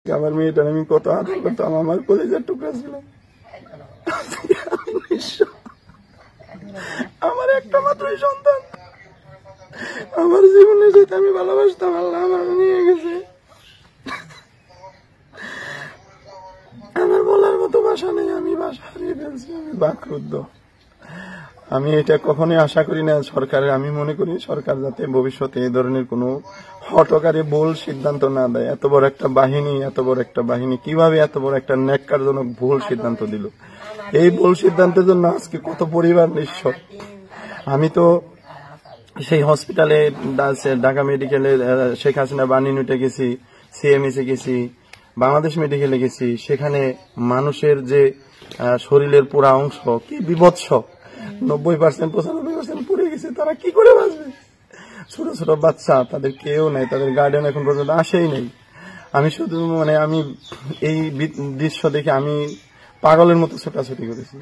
আমার মেয়েটার আমি কত আদর করতাম, আমার কলেজের টুকরা ছিল। আমার একটা মাত্রই সন্তান, আমার জীবনে যেটা আমি ভালোবাসতাম আল্লাহ আমার নিয়ে গেছে। আমার বলার মতো ভাষা নেই, আমি ভাষা হারিয়ে ফেলছি, আমি বাকরুদ্ধ। আমি এটা কখনোই আশা করি না সরকারের। আমি মনে করি সরকার যাতে ভবিষ্যতে এই ধরনের কোনো হঠকারী ভুল সিদ্ধান্ত না দেয়। এত বড় একটা বাহিনী কিভাবে এত বড় একটা ন্যাক্কারজনক ভুল সিদ্ধান্ত দিল? এই ভুল সিদ্ধান্তের জন্য আজকে কত পরিবার নিঃস্ব। আমি তো সেই হসপিটালে ঢাকা মেডিকেলে শেখ হাসিনা বার্নিনুটে গেছি, সিএমএসে গেছি, বাংলাদেশ মেডিকেলে গেছি। সেখানে মানুষের যে শরীরের পুরা অংশ কি বিভৎস, 90% 95% পুড়ে গেছে। তারা কি করে বাঁচবে? ছোট ছোট বাচ্চা, তাদের কেউ নাই, তাদের গার্ডিয়ান এখন পর্যন্ত আসেই নেই। আমি শুধু আমি এই দৃশ্য দেখে আমি পাগলের মতো ছোটাছুটি করেছি।